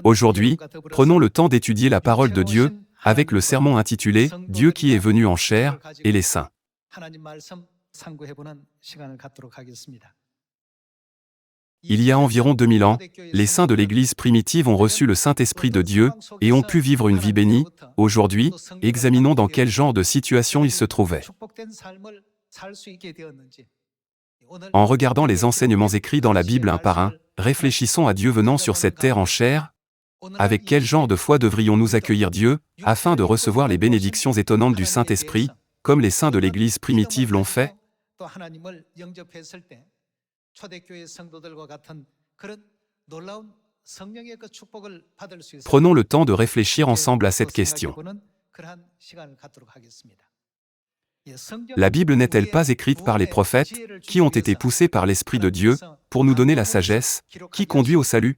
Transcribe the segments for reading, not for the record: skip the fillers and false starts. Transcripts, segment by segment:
Aujourd'hui, prenons le temps d'étudier la parole de Dieu, avec le sermon intitulé « Dieu qui est venu en chair » et les saints. Il y a environ 2000 ans, les saints de l'Église primitive ont reçu le Saint-Esprit de Dieu et ont pu vivre une vie bénie. Aujourd'hui, examinons dans quel genre de situation ils se trouvaient. En regardant les enseignements écrits dans la Bible un par un, réfléchissons à Dieu venant sur cette terre en chair. Avec quel genre de foi devrions-nous accueillir Dieu, afin de recevoir les bénédictions étonnantes du Saint-Esprit, comme les saints de l'Église primitive l'ont fait? Prenons le temps de réfléchir ensemble à cette question. La Bible n'est-elle pas écrite par les prophètes, qui ont été poussés par l'Esprit de Dieu, pour nous donner la sagesse, qui conduit au salut?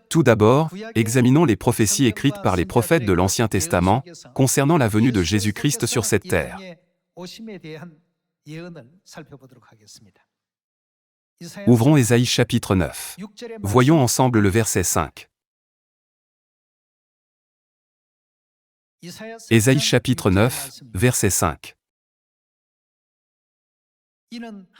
Tout d'abord, examinons les prophéties écrites par les prophètes de l'Ancien Testament, concernant la venue de Jésus-Christ sur cette terre. Ouvrons Ésaïe chapitre 9. Voyons ensemble le verset 5. Ésaïe chapitre 9, verset 5.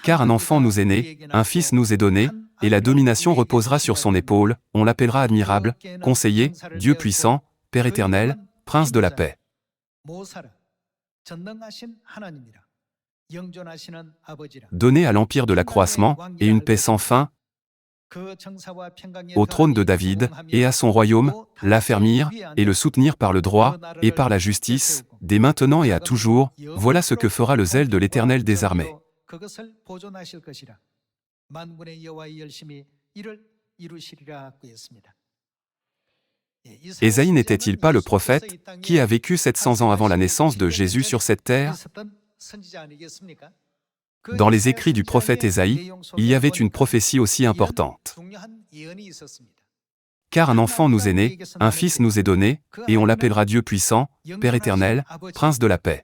Car un enfant nous est né, un fils nous est donné, et la domination reposera sur son épaule, on l'appellera admirable, conseiller, Dieu puissant, Père éternel, Prince de la paix. Donné à l'empire de l'accroissement, et une paix sans fin, au trône de David, et à son royaume, l'affermir, et le soutenir par le droit, et par la justice, dès maintenant et à toujours, voilà ce que fera le zèle de l'Éternel des armées. Ésaïe n'était-il pas le prophète, qui a vécu 700 ans avant la naissance de Jésus sur cette terre? Dans les écrits du prophète Ésaïe, il y avait une prophétie aussi importante. Car un enfant nous est né, un fils nous est donné, et on l'appellera Dieu puissant, Père éternel, Prince de la paix.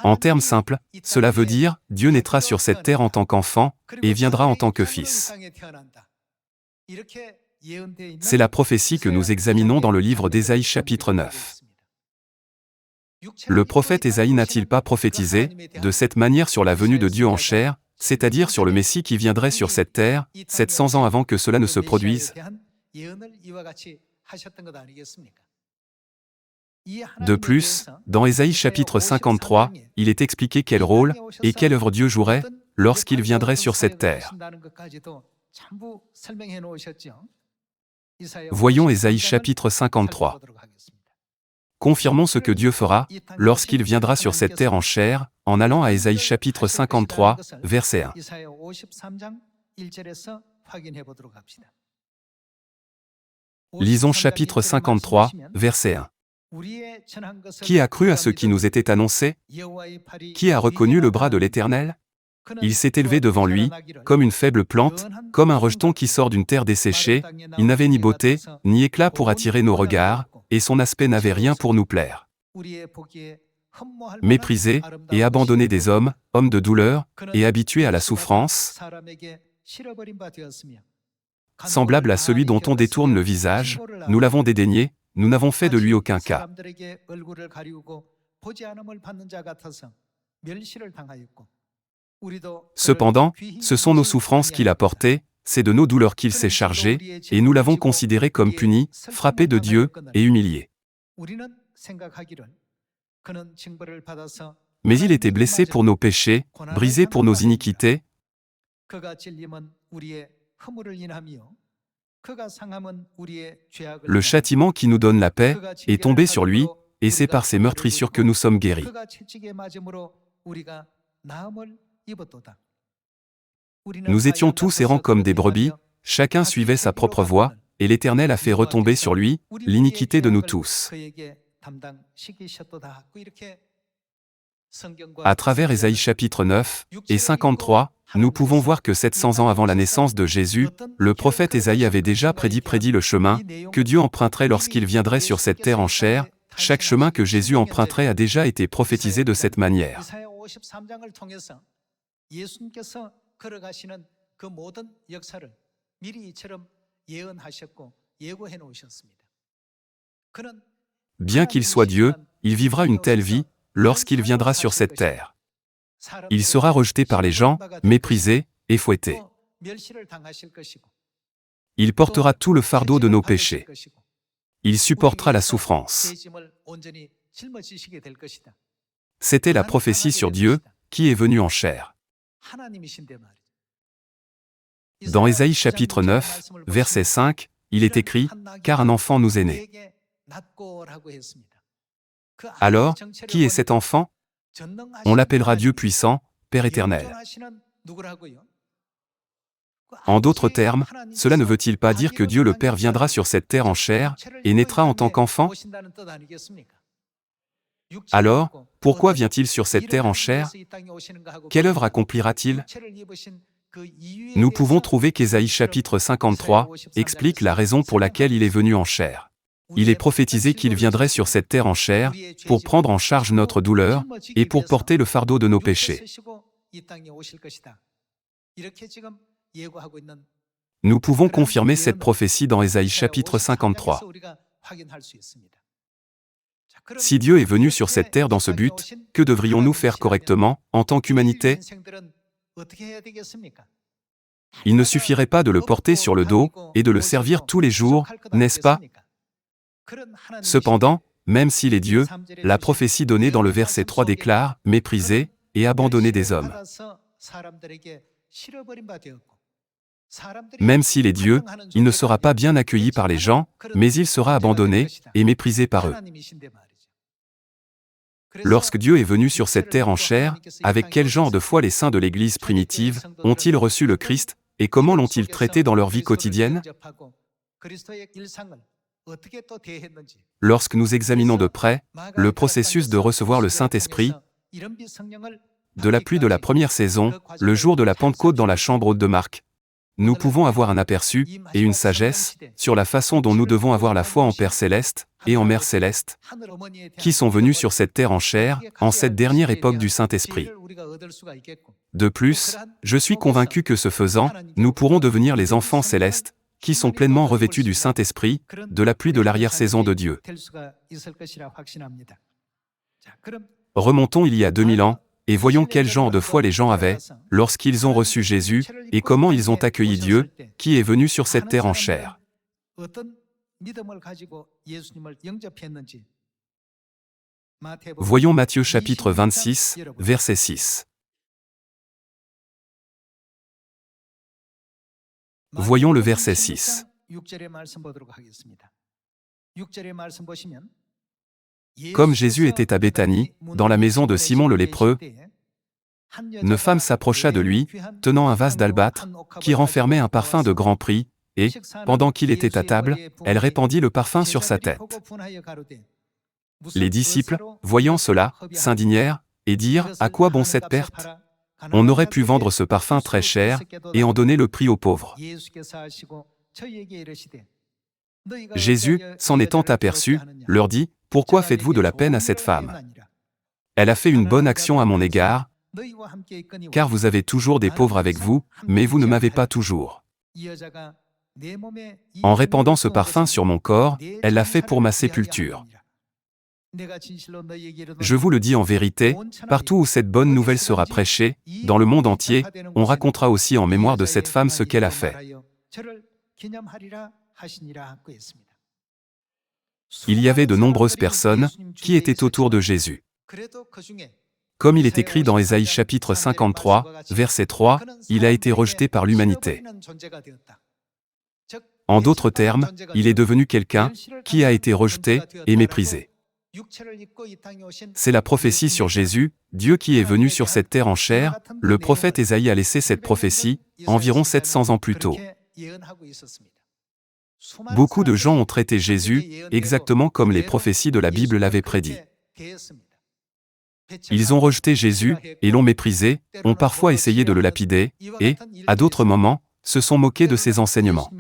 En termes simples, cela veut dire, Dieu naîtra sur cette terre en tant qu'enfant, et viendra en tant que fils. C'est la prophétie que nous examinons dans le livre d'Ésaïe chapitre 9. Le prophète Ésaïe n'a-t-il pas prophétisé, de cette manière sur la venue de Dieu en chair, c'est-à-dire sur le Messie qui viendrait sur cette terre, 700 ans avant que cela ne se produise? De plus, dans Ésaïe chapitre 53, il est expliqué quel rôle et quelle œuvre Dieu jouerait lorsqu'il viendrait sur cette terre. Voyons Ésaïe chapitre 53. Confirmons ce que Dieu fera lorsqu'il viendra sur cette terre en chair, en allant à Ésaïe chapitre 53, verset 1. Lisons chapitre 53, verset 1. Qui a cru à ce qui nous était annoncé? Qui a reconnu le bras de l'Éternel? Il s'est élevé devant lui, comme une faible plante, comme un rejeton qui sort d'une terre desséchée, il n'avait ni beauté, ni éclat pour attirer nos regards, et son aspect n'avait rien pour nous plaire. Méprisé et abandonné des hommes, homme de douleur, et habitué à la souffrance, semblable à celui dont on détourne le visage, nous l'avons dédaigné, nous n'avons fait de lui aucun cas. Cependant, ce sont nos souffrances qu'il a portées, c'est de nos douleurs qu'il s'est chargé, et nous l'avons considéré comme puni, frappé de Dieu, et humilié. Mais il était blessé pour nos péchés, brisé pour nos iniquités. Le châtiment qui nous donne la paix est tombé sur lui, et c'est par ses meurtrissures que nous sommes guéris. Nous étions tous errants comme des brebis, chacun suivait sa propre voie, et l'Éternel a fait retomber sur lui l'iniquité de nous tous. À travers Ésaïe chapitre 9 et 53, nous pouvons voir que 700 ans avant la naissance de Jésus, le prophète Ésaïe avait déjà prédit le chemin que Dieu emprunterait lorsqu'il viendrait sur cette terre en chair. Chaque chemin que Jésus emprunterait a déjà été prophétisé de cette manière. 걸어가시는 그 모든 역사를 미리 이처럼 예언하셨고 예고해 놓으셨습니다. 그는 Bien qu'il soit Dieu, il vivra une telle vie lorsqu'il viendra sur cette terre. Il sera rejeté par les gens, méprisé et fouetté. Il portera tout le fardeau de nos péchés. Il supportera la souffrance. C'était la prophétie sur Dieu, qui est venu en chair. Dans Ésaïe chapitre 9, verset 5, il est écrit « Car un enfant nous est né ». Alors, qui est cet enfant? On l'appellera Dieu puissant, Père éternel. En d'autres termes, cela ne veut-il pas dire que Dieu le Père viendra sur cette terre en chair et naîtra en tant qu'enfant? Alors, pourquoi vient-il sur cette terre en chair? Quelle œuvre accomplira-t-il? Nous pouvons trouver qu'Ésaïe chapitre 53 explique la raison pour laquelle il est venu en chair. Il est prophétisé qu'il viendrait sur cette terre en chair pour prendre en charge notre douleur et pour porter le fardeau de nos péchés. Nous pouvons confirmer cette prophétie dans Ésaïe chapitre 53. Si Dieu est venu sur cette terre dans ce but, que devrions-nous faire correctement, en tant qu'humanité? Il ne suffirait pas de le porter sur le dos et de le servir tous les jours, n'est-ce pas? Cependant, même s'il est Dieu, la prophétie donnée dans le verset 3 déclare « mépriser et abandonner des hommes ». Même s'il est Dieu, il ne sera pas bien accueilli par les gens, mais il sera abandonné et méprisé par eux. Lorsque Dieu est venu sur cette terre en chair, avec quel genre de foi les saints de l'Église primitive ont-ils reçu le Christ, et comment l'ont-ils traité dans leur vie quotidienne? Lorsque nous examinons de près le processus de recevoir le Saint-Esprit, de la pluie de la première saison, le jour de la Pentecôte dans la chambre haute de Marc, nous pouvons avoir un aperçu et une sagesse sur la façon dont nous devons avoir la foi en Père Céleste et en Mère Céleste, qui sont venus sur cette terre en chair, en cette dernière époque du Saint-Esprit. De plus, je suis convaincu que ce faisant, nous pourrons devenir les enfants célestes, qui sont pleinement revêtus du Saint-Esprit, de la pluie de l'arrière-saison de Dieu. Remontons il y a 2000 ans, et voyons quel genre de foi les gens avaient, lorsqu'ils ont reçu Jésus, et comment ils ont accueilli Dieu, qui est venu sur cette terre en chair. Voyons Matthieu chapitre 26, verset 6. Voyons le verset 6. Comme Jésus était à Béthanie, dans la maison de Simon le lépreux, une femme s'approcha de lui, tenant un vase d'albâtre, qui renfermait un parfum de grand prix, et, pendant qu'il était à table, elle répandit le parfum sur sa tête. Les disciples, voyant cela, s'indignèrent, et dirent « À quoi bon cette perte? On aurait pu vendre ce parfum très cher, et en donner le prix aux pauvres. » Jésus, s'en étant aperçu, leur dit « Pourquoi faites-vous de la peine à cette femme? Elle a fait une bonne action à mon égard, car vous avez toujours des pauvres avec vous, mais vous ne m'avez pas toujours. En répandant ce parfum sur mon corps, elle l'a fait pour ma sépulture. Je vous le dis en vérité, partout où cette bonne nouvelle sera prêchée, dans le monde entier, on racontera aussi en mémoire de cette femme ce qu'elle a fait. » Il y avait de nombreuses personnes qui étaient autour de Jésus. Comme il est écrit dans Ésaïe chapitre 53, verset 3, il a été rejeté par l'humanité. En d'autres termes, il est devenu quelqu'un qui a été rejeté et méprisé. C'est la prophétie sur Jésus, Dieu qui est venu sur cette terre en chair. Le prophète Ésaïe a laissé cette prophétie environ 700 ans plus tôt. Beaucoup de gens ont traité Jésus exactement comme les prophéties de la Bible l'avaient prédit. Ils ont rejeté Jésus et l'ont méprisé, ont parfois essayé de le lapider, et, à d'autres moments, se sont moqués de ses enseignements.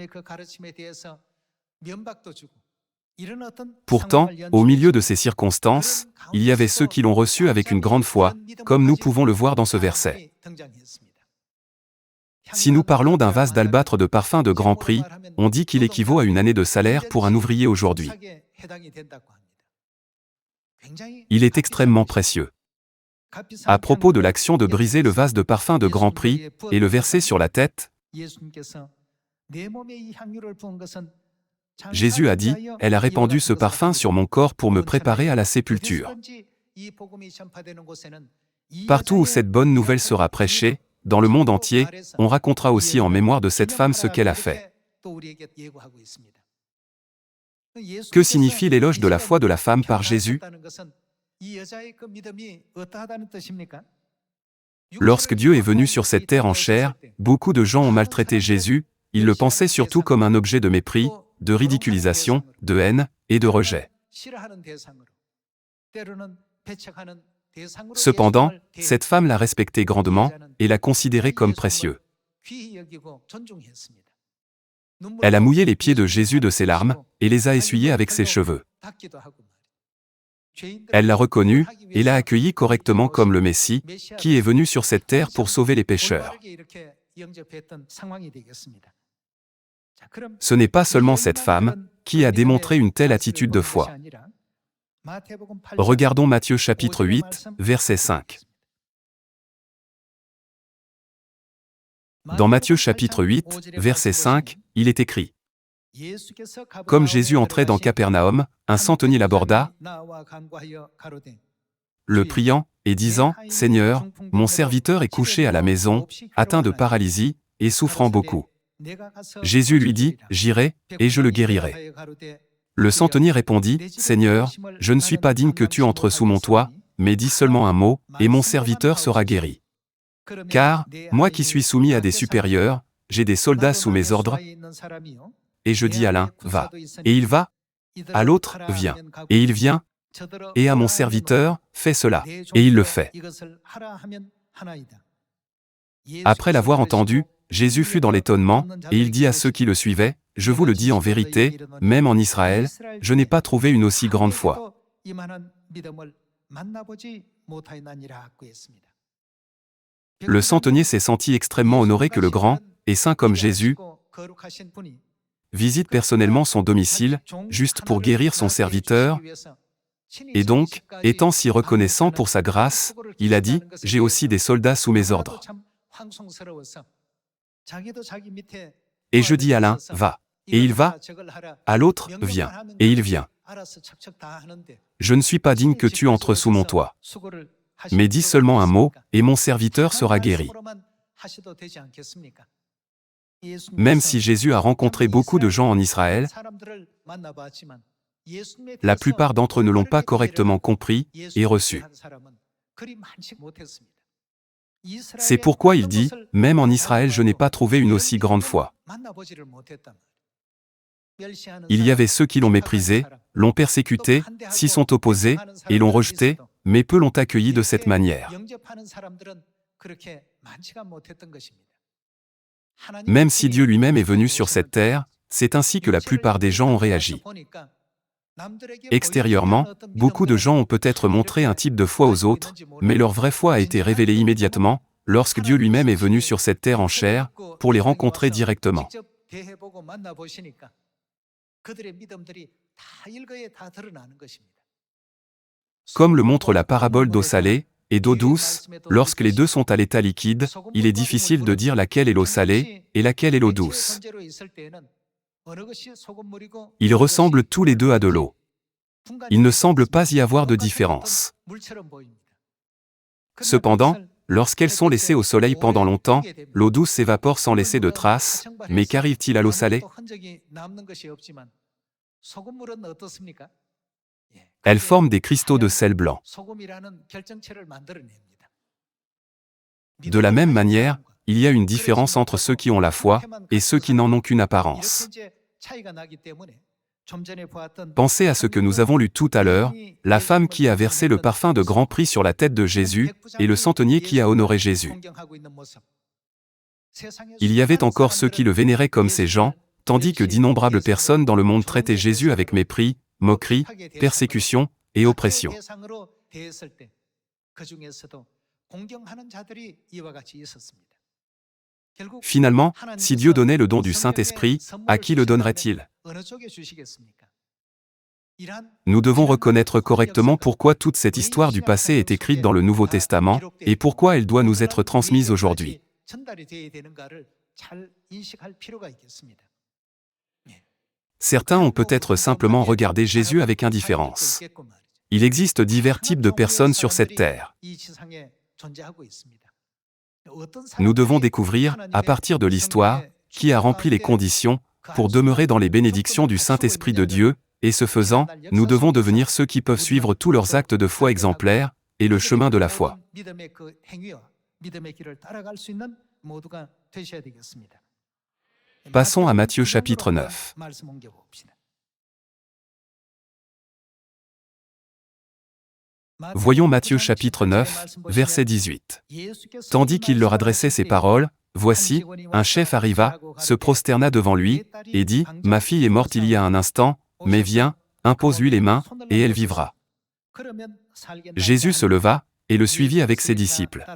Pourtant, au milieu de ces circonstances, il y avait ceux qui l'ont reçu avec une grande foi, comme nous pouvons le voir dans ce verset. Si nous parlons d'un vase d'albâtre de parfum de grand prix, on dit qu'il équivaut à une année de salaire pour un ouvrier aujourd'hui. Il est extrêmement précieux. À propos de l'action de briser le vase de parfum de grand prix et le verser sur la tête, Jésus a dit, « Elle a répandu ce parfum sur mon corps pour me préparer à la sépulture. » Partout où cette bonne nouvelle sera prêchée, dans le monde entier, on racontera aussi en mémoire de cette femme ce qu'elle a fait. Que signifie l'éloge de la foi de la femme par Jésus? Lorsque Dieu est venu sur cette terre en chair, beaucoup de gens ont maltraité Jésus, ils le pensaient surtout comme un objet de mépris, de ridiculisation, de haine et de rejet. Cependant, cette femme l'a respecté grandement et l'a considéré comme précieux. Elle a mouillé les pieds de Jésus de ses larmes et les a essuyés avec ses cheveux. Elle l'a reconnu et l'a accueilli correctement comme le Messie, qui est venu sur cette terre pour sauver les pécheurs. Ce n'est pas seulement cette femme qui a démontré une telle attitude de foi. Regardons Matthieu chapitre 8, verset 5. Dans Matthieu chapitre 8, verset 5, il est écrit: Comme Jésus entrait dans Capernaum, un centenier l'aborda, le priant, et disant, « Seigneur, mon serviteur est couché à la maison, atteint de paralysie, et souffrant beaucoup. » Jésus lui dit, « J'irai, et je le guérirai. » Le centenier répondit, « Seigneur, je ne suis pas digne que tu entres sous mon toit, mais dis seulement un mot, et mon serviteur sera guéri. Car, moi qui suis soumis à des supérieurs, j'ai des soldats sous mes ordres, et je dis à l'un, va, et il va, à l'autre, viens, et il vient, et à mon serviteur, fais cela, et il le fait. » Après l'avoir entendu, Jésus fut dans l'étonnement, et il dit à ceux qui le suivaient, « Je vous le dis en vérité, même en Israël, je n'ai pas trouvé une aussi grande foi. » Le centenier s'est senti extrêmement honoré que le grand et saint comme Jésus visite personnellement son domicile, juste pour guérir son serviteur, et donc, étant si reconnaissant pour sa grâce, il a dit, « J'ai aussi des soldats sous mes ordres. » Et je dis à l'un, « Va, et il va, à l'autre, viens, et il vient. Je ne suis pas digne que tu entres sous mon toit. Mais dis seulement un mot, et mon serviteur sera guéri. » Même si Jésus a rencontré beaucoup de gens en Israël, la plupart d'entre eux ne l'ont pas correctement compris et reçu. C'est pourquoi il dit, « Même en Israël je n'ai pas trouvé une aussi grande foi. » Il y avait ceux qui l'ont méprisé, l'ont persécuté, s'y sont opposés, et l'ont rejeté, mais peu l'ont accueilli de cette manière. Même si Dieu lui-même est venu sur cette terre, c'est ainsi que la plupart des gens ont réagi. Extérieurement, beaucoup de gens ont peut-être montré un type de foi aux autres, mais leur vraie foi a été révélée immédiatement, lorsque Dieu lui-même est venu sur cette terre en chair, pour les rencontrer directement. Comme le montre la parabole d'eau salée et d'eau douce, lorsque les deux sont à l'état liquide, il est difficile de dire laquelle est l'eau salée et laquelle est l'eau douce. Ils ressemblent tous les deux à de l'eau. Il ne semble pas y avoir de différence. Cependant, lorsqu'elles sont laissées au soleil pendant longtemps, l'eau douce s'évapore sans laisser de traces, mais qu'arrive-t-il à l'eau salée? Elle forme des cristaux de sel blanc. De la même manière, il y a une différence entre ceux qui ont la foi et ceux qui n'en ont qu'une apparence. Pensez à ce que nous avons lu tout à l'heure, la femme qui a versé le parfum de grand prix sur la tête de Jésus, et le centenier qui a honoré Jésus. Il y avait encore ceux qui le vénéraient comme ces gens, tandis que d'innombrables personnes dans le monde traitaient Jésus avec mépris, moquerie, persécution et oppression. Finalement, si Dieu donnait le don du Saint-Esprit, à qui le donnerait-il? Nous devons reconnaître correctement pourquoi toute cette histoire du passé est écrite dans le Nouveau Testament, et pourquoi elle doit nous être transmise aujourd'hui. Certains ont peut-être simplement regardé Jésus avec indifférence. Il existe divers types de personnes sur cette terre. Nous devons découvrir, à partir de l'histoire, qui a rempli les conditions pour demeurer dans les bénédictions du Saint-Esprit de Dieu, et ce faisant, nous devons devenir ceux qui peuvent suivre tous leurs actes de foi exemplaires, et le chemin de la foi. Passons à Matthieu chapitre 9. Voyons Matthieu chapitre 9, verset 18. Tandis qu'il leur adressait ces paroles, voici, un chef arriva, se prosterna devant lui, et dit, « Ma fille est morte il y a un instant, mais viens, impose-lui les mains, et elle vivra. » Jésus se leva, et le suivit avec ses disciples.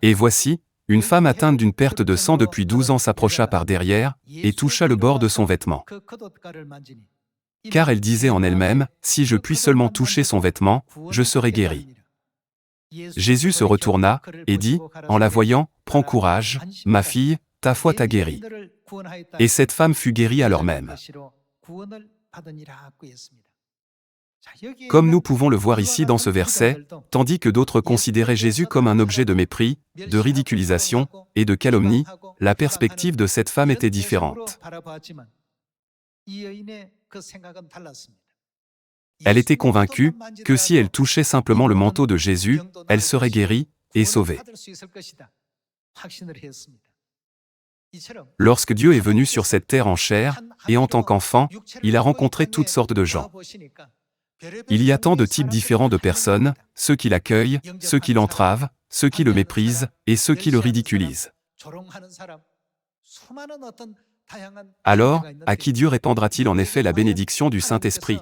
Et voici, une femme atteinte d'une perte de sang depuis 12 ans s'approcha par derrière, et toucha le bord de son vêtement. Car elle disait en elle-même, « Si je puis seulement toucher son vêtement, je serai guérie. » Jésus se retourna, et dit, en la voyant, « Prends courage, ma fille, ta foi t'a guérie. » Et cette femme fut guérie à l'heure même. Comme nous pouvons le voir ici dans ce verset, tandis que d'autres considéraient Jésus comme un objet de mépris, de ridiculisation et de calomnie, la perspective de cette femme était différente. Elle était convaincue que si elle touchait simplement le manteau de Jésus, elle serait guérie et sauvée. Lorsque Dieu est venu sur cette terre en chair, et en tant qu'enfant, il a rencontré toutes sortes de gens. Il y a tant de types différents de personnes, ceux qui l'accueillent, ceux qui l'entravent, ceux qui le méprisent, et ceux qui le ridiculisent. Alors, à qui Dieu répandra-t-il en effet la bénédiction du Saint-Esprit?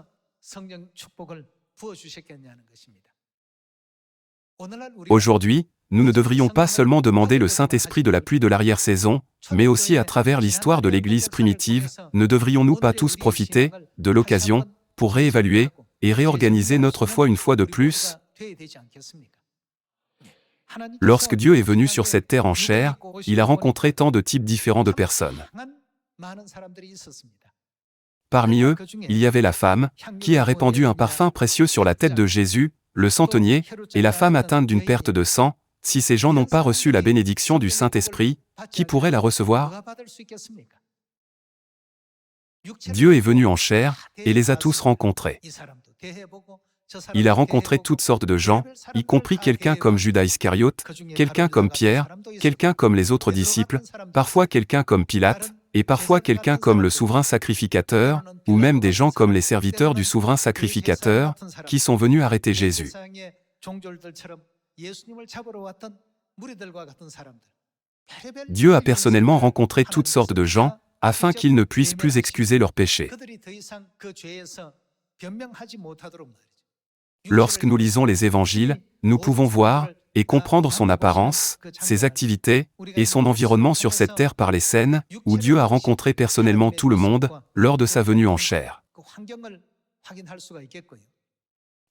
Aujourd'hui, nous ne devrions pas seulement demander le Saint-Esprit de la pluie de l'arrière-saison, mais aussi à travers l'histoire de l'Église primitive, ne devrions-nous pas tous profiter de l'occasion pour réévaluer et réorganiser notre foi une fois de plus? Lorsque Dieu est venu sur cette terre en chair, il a rencontré tant de types différents de personnes. Parmi eux, il y avait la femme, qui a répandu un parfum précieux sur la tête de Jésus, le centenier, et la femme atteinte d'une perte de sang. Si ces gens n'ont pas reçu la bénédiction du Saint-Esprit, qui pourrait la recevoir? Dieu est venu en chair, et les a tous rencontrés. Il a rencontré toutes sortes de gens, y compris quelqu'un comme Judas Iscariote, quelqu'un comme Pierre, quelqu'un comme les autres disciples, parfois quelqu'un comme Pilate, et parfois quelqu'un comme le souverain sacrificateur, ou même des gens comme les serviteurs du souverain sacrificateur, qui sont venus arrêter Jésus. Dieu a personnellement rencontré toutes sortes de gens, afin qu'ils ne puissent plus excuser leurs péchés. Lorsque nous lisons les évangiles, nous pouvons voir et comprendre son apparence, ses activités, et son environnement sur cette terre par les scènes où Dieu a rencontré personnellement tout le monde lors de sa venue en chair.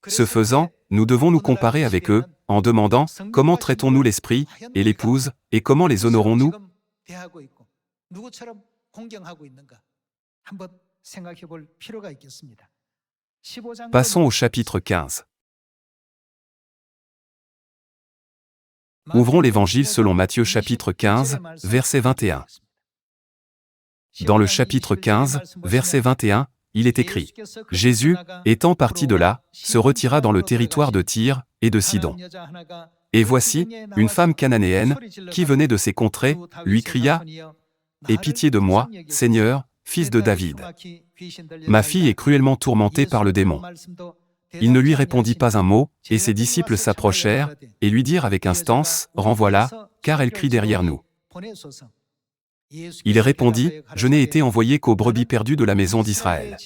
Ce faisant, nous devons nous comparer avec eux, en demandant comment traitons-nous l'Esprit et l'Épouse, et comment les honorons-nous? Passons au chapitre 15. Ouvrons l'Évangile selon Matthieu chapitre 15, verset 21. Dans le chapitre 15, verset 21, il est écrit, « Jésus, étant parti de là, se retira dans le territoire de Tyr et de Sidon. Et voici, une femme cananéenne, qui venait de ces contrées, lui cria, « Aie pitié de moi, Seigneur, fils de David. Ma fille est cruellement tourmentée par le démon. » Il ne lui répondit pas un mot, et ses disciples s'approchèrent, et lui dirent avec instance, « Renvoie-la, car elle crie derrière nous. » Il répondit, « Je n'ai été envoyé qu'aux brebis perdues de la maison d'Israël. »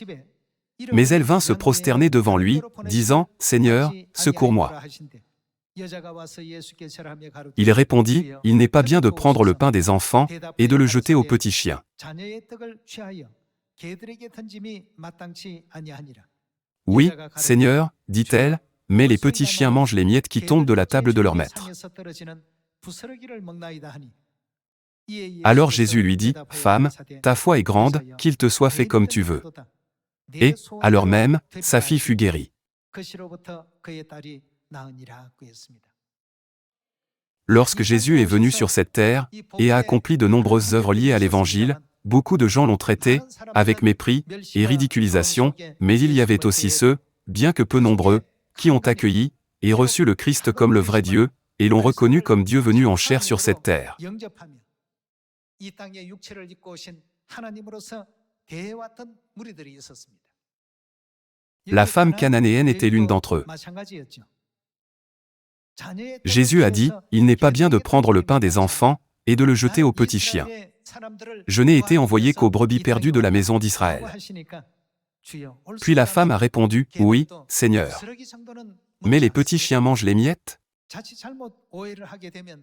Mais elle vint se prosterner devant lui, disant, « Seigneur, secours-moi. » Il répondit, « Il n'est pas bien de prendre le pain des enfants et de le jeter aux petits chiens. » Oui, Seigneur, dit-elle, mais les petits chiens mangent les miettes qui tombent de la table de leur maître. Alors Jésus lui dit, « Femme, ta foi est grande, qu'il te soit fait comme tu veux. » Et, à l'heure même, sa fille fut guérie. Lorsque Jésus est venu sur cette terre et a accompli de nombreuses œuvres liées à l'Évangile, beaucoup de gens l'ont traité avec mépris et ridiculisation, mais il y avait aussi ceux, bien que peu nombreux, qui ont accueilli et reçu le Christ comme le vrai Dieu, et l'ont reconnu comme Dieu venu en chair sur cette terre. La femme cananéenne était l'une d'entre eux. Jésus a dit, « Il n'est pas bien de prendre le pain des enfants et de le jeter aux petits chiens. Je n'ai été envoyé qu'aux brebis perdues de la maison d'Israël. » Puis la femme a répondu, « Oui, Seigneur. Mais les petits chiens mangent les miettes ?»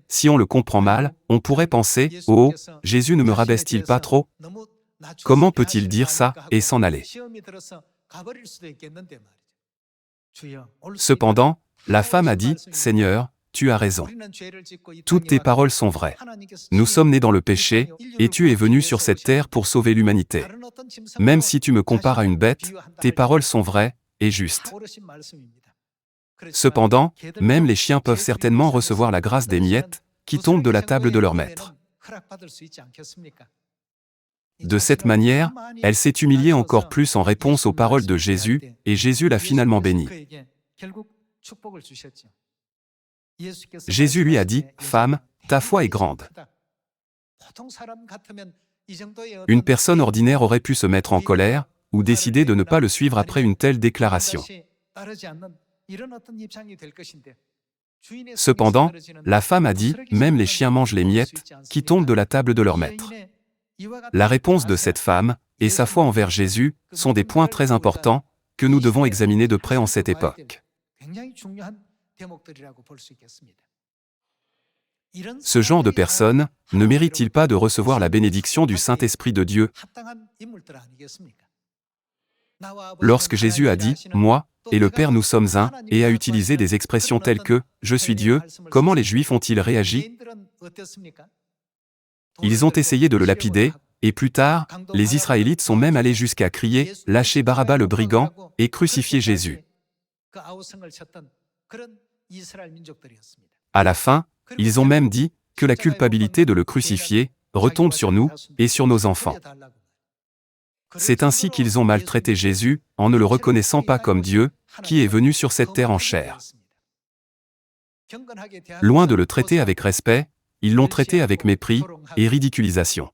Si on le comprend mal, on pourrait penser, « Oh, Jésus ne me rabaisse-t-il pas trop? Comment peut-il dire ça et s'en aller ?» Cependant, la femme a dit, « Seigneur, tu as raison. Toutes tes paroles sont vraies. Nous sommes nés dans le péché, et tu es venu sur cette terre pour sauver l'humanité. Même si tu me compares à une bête, tes paroles sont vraies et justes. Cependant, même les chiens peuvent certainement recevoir la grâce des miettes qui tombent de la table de leur maître. » De cette manière, elle s'est humiliée encore plus en réponse aux paroles de Jésus, et Jésus l'a finalement bénie. Jésus lui a dit, « Femme, ta foi est grande. » Une personne ordinaire aurait pu se mettre en colère, ou décider de ne pas le suivre après une telle déclaration. Cependant, la femme a dit, « Même les chiens mangent les miettes qui tombent de la table de leur maître. » La réponse de cette femme, et sa foi envers Jésus, sont des points très importants que nous devons examiner de près en cette époque. Ce genre de personnes ne mérite-t-il pas de recevoir la bénédiction du Saint-Esprit de Dieu? Lorsque Jésus a dit « Moi et le Père nous sommes un » et a utilisé des expressions telles que « Je suis Dieu », comment les Juifs ont-ils réagi? Ils ont essayé de le lapider, et plus tard, les Israélites sont même allés jusqu'à crier « Lâchez Barabas le brigand et crucifiez Jésus ». À la fin, ils ont même dit que la culpabilité de le crucifier retombe sur nous et sur nos enfants. C'est ainsi qu'ils ont maltraité Jésus, en ne le reconnaissant pas comme Dieu, qui est venu sur cette terre en chair. Loin de le traiter avec respect, ils l'ont traité avec mépris et ridiculisation.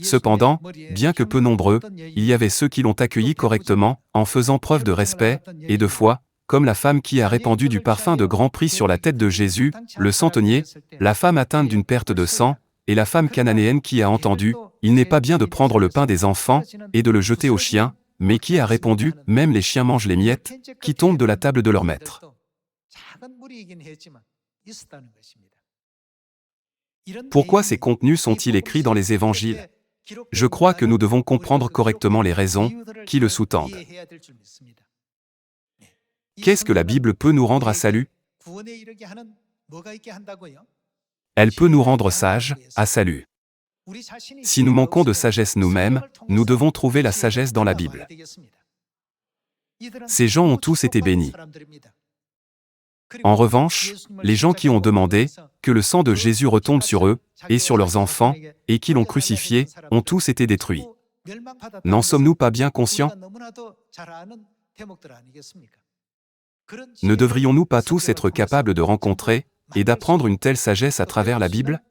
Cependant, bien que peu nombreux, il y avait ceux qui l'ont accueilli correctement, en faisant preuve de respect et de foi, comme la femme qui a répandu du parfum de grand prix sur la tête de Jésus, le centenier, la femme atteinte d'une perte de sang, et la femme cananéenne qui a entendu « Il n'est pas bien de prendre le pain des enfants et de le jeter aux chiens », mais qui a répondu « Même les chiens mangent les miettes qui tombent de la table de leur maître. » Pourquoi ces contenus sont-ils écrits dans les évangiles? Je crois que nous devons comprendre correctement les raisons qui le sous-tendent. Qu'est-ce que la Bible peut nous rendre à salut? Elle peut nous rendre sages, à salut. Si nous manquons de sagesse nous-mêmes, nous devons trouver la sagesse dans la Bible. Ces gens ont tous été bénis. En revanche, les gens qui ont demandé que le sang de Jésus retombe sur eux et sur leurs enfants, et qui l'ont crucifié, ont tous été détruits. N'en sommes-nous pas bien conscients? Ne devrions-nous pas tous être capables de rencontrer et d'apprendre une telle sagesse à travers la Bible?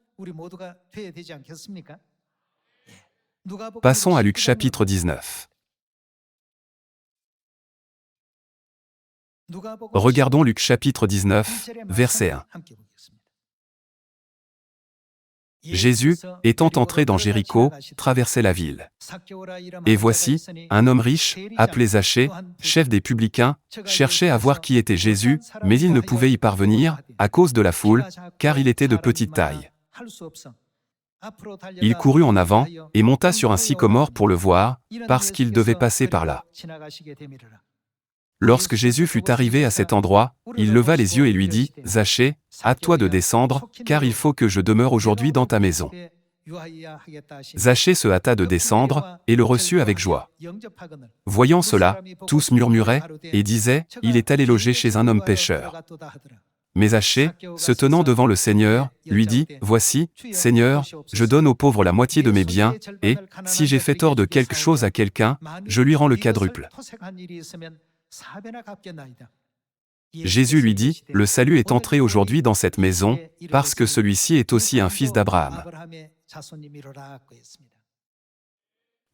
Passons à Luc chapitre 19. Regardons Luc chapitre 19, verset 1. Jésus, étant entré dans Jéricho, traversait la ville. Et voici, un homme riche, appelé Zachée, chef des publicains, cherchait à voir qui était Jésus, mais il ne pouvait y parvenir, à cause de la foule, car il était de petite taille. Il courut en avant, et monta sur un sycomore pour le voir, parce qu'il devait passer par là. Lorsque Jésus fut arrivé à cet endroit, il leva les yeux et lui dit, « Zachée, hâte-toi de descendre, car il faut que je demeure aujourd'hui dans ta maison. » Zachée se hâta de descendre, et le reçut avec joie. Voyant cela, tous murmuraient, et disaient, « Il est allé loger chez un homme pécheur. » Mais Zachée, se tenant devant le Seigneur, lui dit, « Voici, Seigneur, je donne aux pauvres la moitié de mes biens, et, si j'ai fait tort de quelque chose à quelqu'un, je lui rends le quadruple. » Jésus lui dit, « Le salut est entré aujourd'hui dans cette maison, parce que celui-ci est aussi un fils d'Abraham. »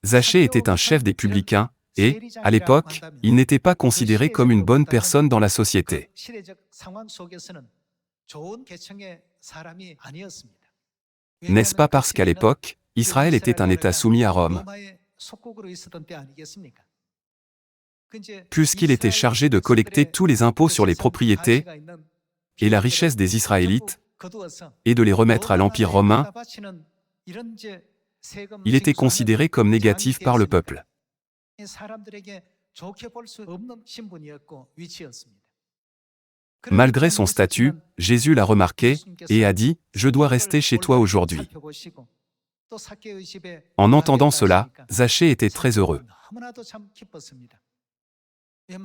Zachée était un chef des publicains, et, à l'époque, il n'était pas considéré comme une bonne personne dans la société. N'est-ce pas parce qu'à l'époque, Israël était un État soumis à Rome? Puisqu'il était chargé de collecter tous les impôts sur les propriétés et la richesse des Israélites, et de les remettre à l'Empire romain, il était considéré comme négatif par le peuple. Malgré son statut, Jésus l'a remarqué, et a dit, « Je dois rester chez toi aujourd'hui. » En entendant cela, Zachée était très heureux.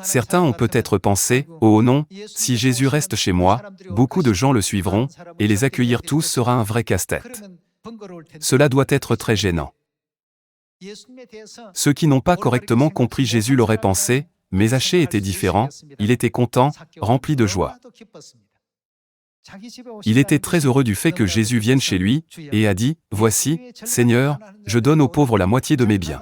Certains ont peut-être pensé, « Oh non, si Jésus reste chez moi, beaucoup de gens le suivront, et les accueillir tous sera un vrai casse-tête. Cela doit être très gênant. » Ceux qui n'ont pas correctement compris Jésus l'auraient pensé, mais Zachée était différent, il était content, rempli de joie. Il était très heureux du fait que Jésus vienne chez lui, et a dit, « Voici, Seigneur, je donne aux pauvres la moitié de mes biens. »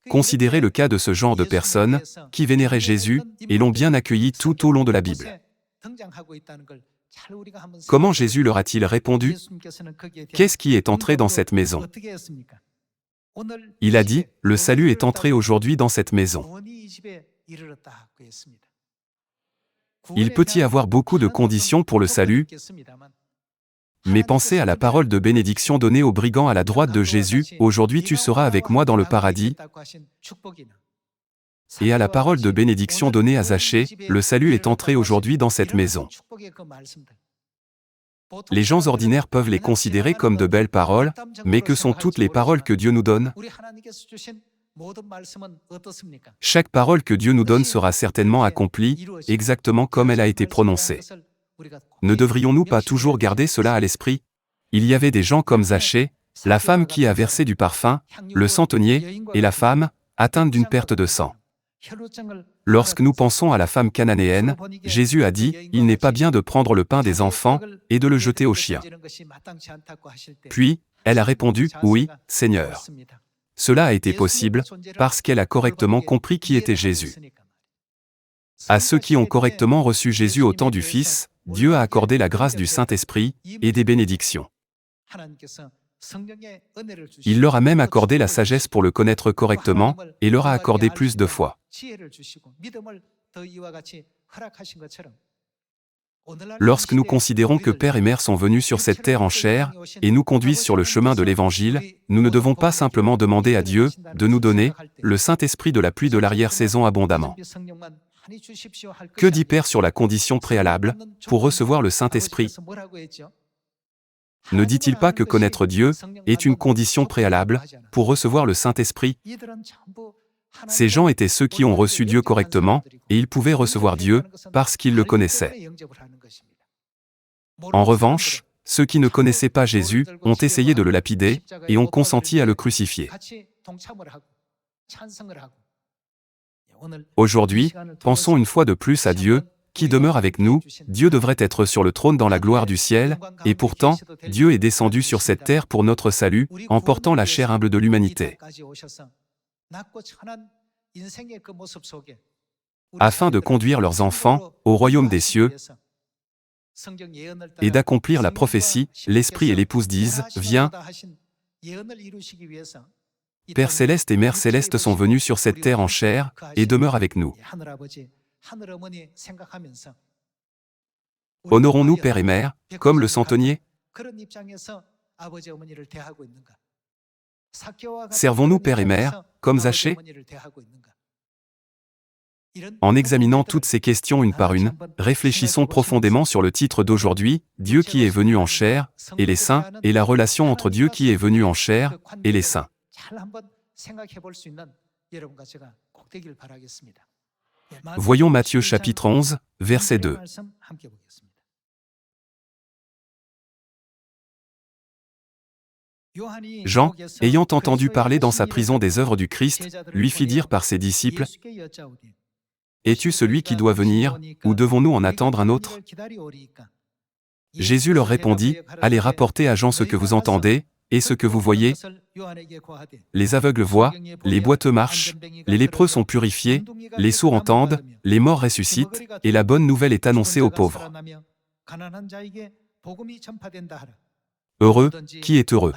Considérez le cas de ce genre de personnes, qui vénéraient Jésus, et l'ont bien accueilli tout au long de la Bible. Comment Jésus leur a-t-il répondu? Qu'est-ce qui est entré dans cette maison? Il a dit, « Le salut est entré aujourd'hui dans cette maison. » Il peut y avoir beaucoup de conditions pour le salut, mais pensez à la parole de bénédiction donnée au brigand à la droite de Jésus, « Aujourd'hui tu seras avec moi dans le paradis. » Et à la parole de bénédiction donnée à Zachée, « Le salut est entré aujourd'hui dans cette maison. » Les gens ordinaires peuvent les considérer comme de belles paroles, mais que sont toutes les paroles que Dieu nous donne? Chaque parole que Dieu nous donne sera certainement accomplie, exactement comme elle a été prononcée. Ne devrions-nous pas toujours garder cela à l'esprit? Il y avait des gens comme Zachée, la femme qui a versé du parfum, le centenier, et la femme, atteinte d'une perte de sang. Lorsque nous pensons à la femme cananéenne, Jésus a dit, « Il n'est pas bien de prendre le pain des enfants, et de le jeter aux chiens. » Puis, elle a répondu, « Oui, Seigneur. » Cela a été possible, parce qu'elle a correctement compris qui était Jésus. À ceux qui ont correctement reçu Jésus au temps du Fils, Dieu a accordé la grâce du Saint-Esprit, et des bénédictions. Il leur a même accordé la sagesse pour le connaître correctement, et leur a accordé plus de foi. Lorsque nous considérons que Père et Mère sont venus sur cette terre en chair, et nous conduisent sur le chemin de l'Évangile, nous ne devons pas simplement demander à Dieu de nous donner le Saint-Esprit de la pluie de l'arrière-saison abondamment. Que dit Père sur la condition préalable pour recevoir le Saint-Esprit? Ne dit-il pas que connaître Dieu est une condition préalable pour recevoir le Saint-Esprit? Ces gens étaient ceux qui ont reçu Dieu correctement, et ils pouvaient recevoir Dieu parce qu'ils le connaissaient. En revanche, ceux qui ne connaissaient pas Jésus ont essayé de le lapider et ont consenti à le crucifier. Aujourd'hui, pensons une fois de plus à Dieu, qui demeure avec nous. Dieu devrait être sur le trône dans la gloire du ciel, et pourtant, Dieu est descendu sur cette terre pour notre salut, en portant la chair humble de l'humanité. Afin de conduire leurs enfants au royaume des cieux, et d'accomplir la prophétie, l'Esprit et l'Épouse disent, « Viens ». Père Céleste et Mère Céleste sont venus sur cette terre en chair et demeurent avec nous. Honorons-nous Père et Mère, comme le centenier? Servons-nous Père et Mère, comme Zachée? En examinant toutes ces questions une par une, réfléchissons profondément sur le titre d'aujourd'hui, Dieu qui est venu en chair, et les saints, et la relation entre Dieu qui est venu en chair, et les saints. Voyons Matthieu chapitre 11, verset 2. Jean, ayant entendu parler dans sa prison des œuvres du Christ, lui fit dire par ses disciples, « Es-tu celui qui doit venir, ou devons-nous en attendre un autre ?» Jésus leur répondit, « Allez rapporter à Jean ce que vous entendez, et ce que vous voyez. Les aveugles voient, les boiteux marchent, les lépreux sont purifiés, les sourds entendent, les morts ressuscitent, et la bonne nouvelle est annoncée aux pauvres. Heureux, qui est heureux?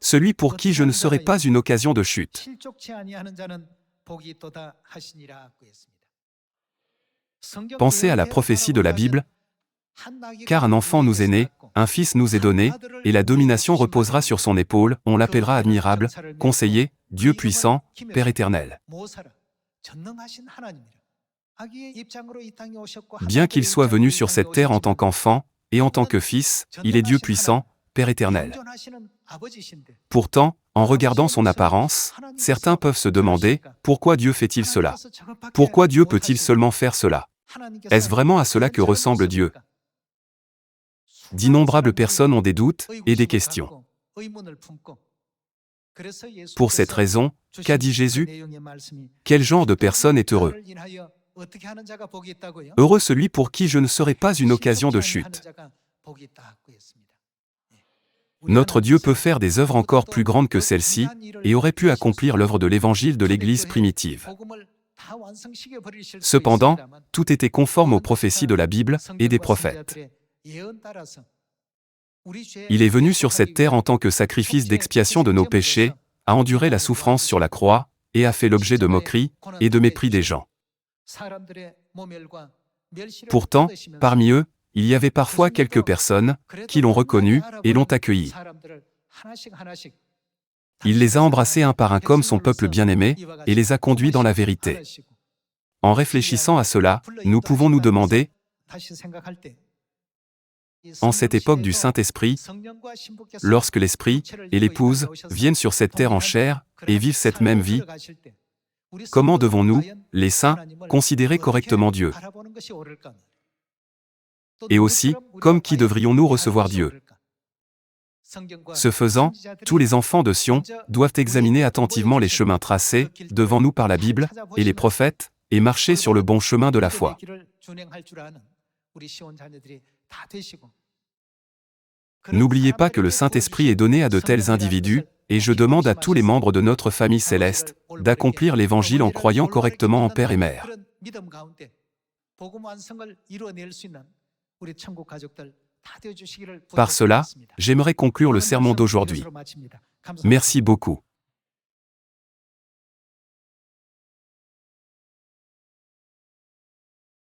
Celui pour qui je ne serai pas une occasion de chute. » Pensez à la prophétie de la Bible. Car un enfant nous est né, un fils nous est donné, et la domination reposera sur son épaule, on l'appellera admirable, conseiller, Dieu puissant, Père éternel. Bien qu'il soit venu sur cette terre en tant qu'enfant, et en tant que fils, il est Dieu puissant, Père éternel. Pourtant, en regardant son apparence, certains peuvent se demander, pourquoi Dieu fait-il cela? Pourquoi Dieu peut-il seulement faire cela? Est-ce vraiment à cela que ressemble Dieu? D'innombrables personnes ont des doutes et des questions. Pour cette raison, qu'a dit Jésus? Quel genre de personne est heureux? Heureux celui pour qui je ne serai pas une occasion de chute. Notre Dieu peut faire des œuvres encore plus grandes que celle-ci, et aurait pu accomplir l'œuvre de l'Évangile de l'Église primitive. Cependant, tout était conforme aux prophéties de la Bible et des prophètes. Il est venu sur cette terre en tant que sacrifice d'expiation de nos péchés, a enduré la souffrance sur la croix, et a fait l'objet de moqueries et de mépris des gens. Pourtant, parmi eux, il y avait parfois quelques personnes qui l'ont reconnu et l'ont accueilli. Il les a embrassés un par un comme son peuple bien-aimé, et les a conduits dans la vérité. En réfléchissant à cela, nous pouvons nous demander, en cette époque du Saint-Esprit, lorsque l'Esprit et l'Épouse viennent sur cette terre en chair et vivent cette même vie, comment devons-nous, les saints, considérer correctement Dieu? Et aussi, comme qui devrions-nous recevoir Dieu? Ce faisant, tous les enfants de Sion doivent examiner attentivement les chemins tracés devant nous par la Bible et les prophètes, et marcher sur le bon chemin de la foi. N'oubliez pas que le Saint-Esprit est donné à de tels individus, et je demande à tous les membres de notre famille céleste d'accomplir l'Évangile en croyant correctement en Père et Mère. Par cela, j'aimerais conclure le sermon d'aujourd'hui. Merci beaucoup.